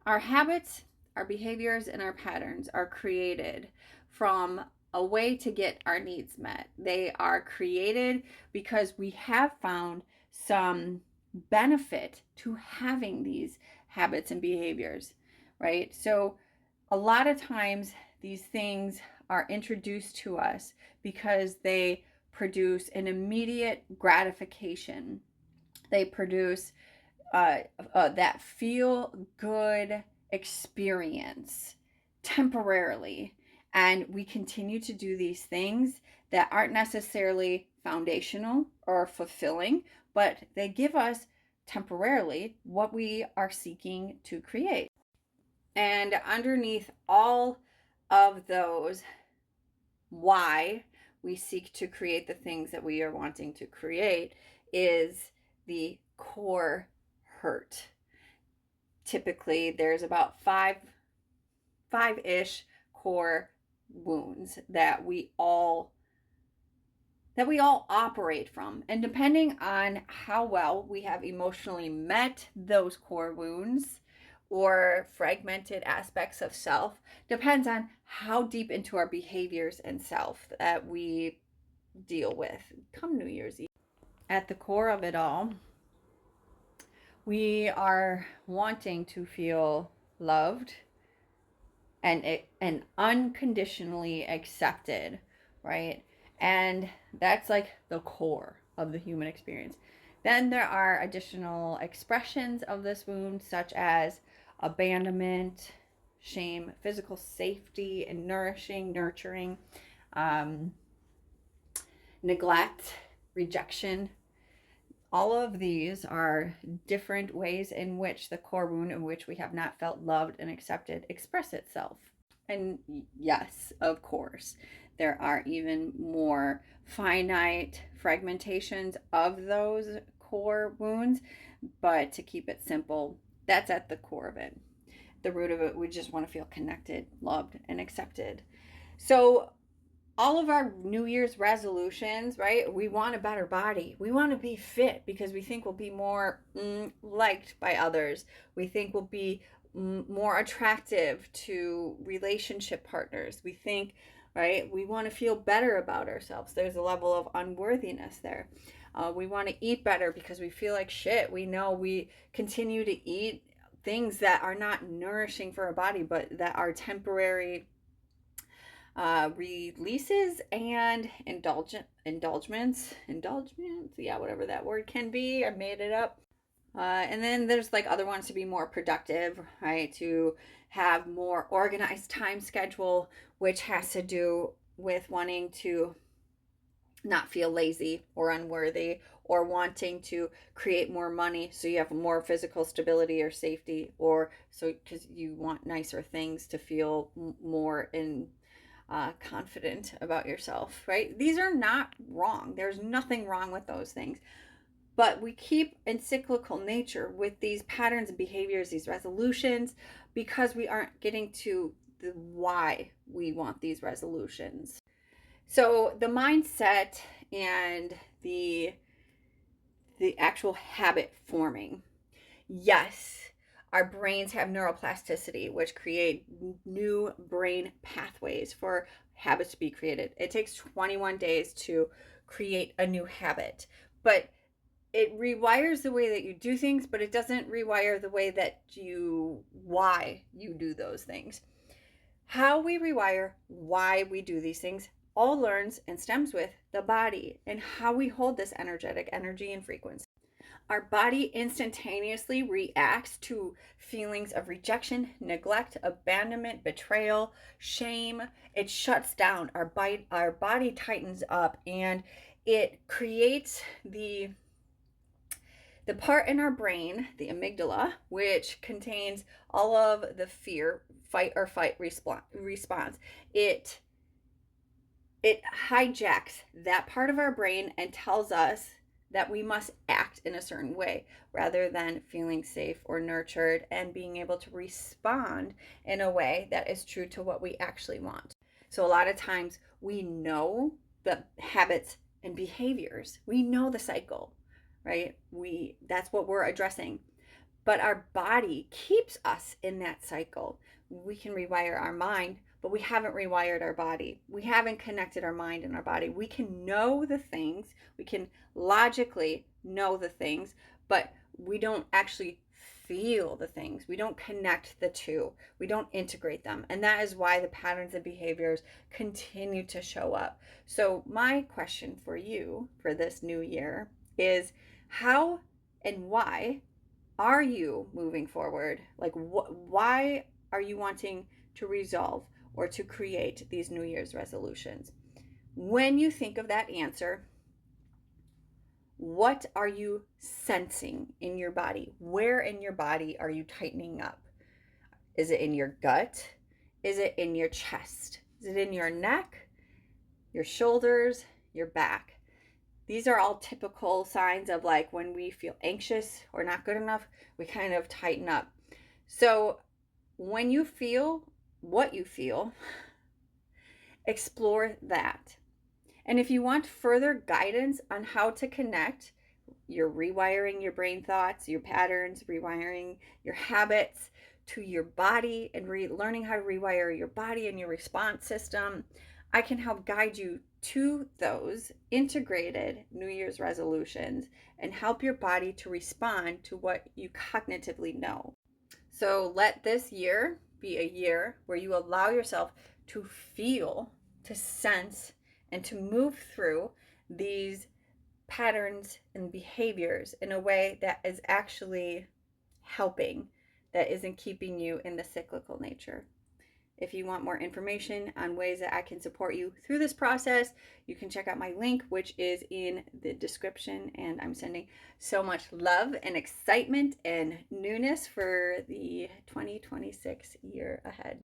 Our habits, our behaviors, and our patterns are created from a way to get our needs met. They are created because we have found some benefit to having these habits and behaviors, right? So, a lot of times these things are introduced to us because they produce an immediate gratification. They produce that feel good experience temporarily. And we continue to do these things that aren't necessarily foundational or fulfilling, but they give us temporarily what we are seeking to create. And underneath all of those, why we seek to create the things that we are wanting to create is the core hurt. Typically, there's about five-ish core wounds that we all operate from. And depending on how well we have emotionally met those core wounds or fragmented aspects of self, depends on how deep into our behaviors and self that we deal with come New Year's Eve. At the core of it all, we are wanting to feel loved and unconditionally accepted, right? And that's like the core of the human experience. Then there are additional expressions of this wound, such as abandonment, shame, physical safety, and nurturing, um, neglect, rejection. All of these are different ways in which the core wound in which we have not felt loved and accepted express itself. And yes, of course, there are even more finite fragmentations of those core wounds, but to keep it simple, that's at the core of it. The root of it, we just want to feel connected, loved, and accepted. So all of our New Year's resolutions, right? We want a better body. We want to be fit because we think we'll be more liked by others. We think we'll be more attractive to relationship partners. We think, right? We want to feel better about ourselves. There's a level of unworthiness there. We want to eat better because we feel like shit. We know we continue to eat things that are not nourishing for our body, but that are temporary releases and indulgence, yeah, whatever that word can be. I made it up. And then there's like other ones to be more productive, right? To have more organized time schedule, which has to do with wanting to not feel lazy or unworthy, or wanting to create more money so you have more physical stability or safety, or so because you want nicer things to feel more in confident about yourself, right? These are not wrong. There's nothing wrong with those things. But we keep in cyclical nature with these patterns and behaviors, these resolutions, because we aren't getting to the why we want these resolutions. So the mindset and the actual habit forming. Yes, our brains have neuroplasticity, which create new brain pathways for habits to be created. It takes 21 days to create a new habit, but it rewires the way that you do things, but it doesn't rewire the way that why you do those things. How we rewire why we do these things all learns and stems with the body and how we hold this energetic energy and frequency. Our body instantaneously reacts to feelings of rejection, neglect, abandonment, betrayal, shame. It shuts down. Our body tightens up, and it creates the part in our brain, the amygdala, which contains all of the fear, fight or flight response. It hijacks that part of our brain and tells us that we must act in a certain way rather than feeling safe or nurtured and being able to respond in a way that is true to what we actually want. So a lot of times we know the habits and behaviors. We know the cycle, right? That's what we're addressing. but our body keeps us in that cycle. We can rewire our mind, but we haven't rewired our body. We haven't connected our mind and our body. We can know the things, we can logically know the things, but we don't actually feel the things. We don't connect the two. We don't integrate them. And that is why the patterns and behaviors continue to show up. So, my question for you for this new year is how and why are you moving forward? Like, why are you wanting to resolve or to create these New Year's resolutions? When you think of that answer, what are you sensing in your body? Where in your body are you tightening up? Is it in your gut? Is it in your chest? Is it in your neck, your shoulders, your back? These are all typical signs of like when we feel anxious or not good enough, we kind of tighten up. So when you feel what you feel, explore that. And if you want further guidance on how to connect, you're rewiring your brain thoughts, your patterns, rewiring your habits to your body, and learning how to rewire your body and your response system, I can help guide you to those integrated New Year's resolutions and help your body to respond to what you cognitively know. So let this year be a year where you allow yourself to feel, to sense, and to move through these patterns and behaviors in a way that is actually helping, that isn't keeping you in the cyclical nature. If you want more information on ways that I can support you through this process, you can check out my link, which is in the description. And I'm sending so much love and excitement and newness for the 2026 year ahead.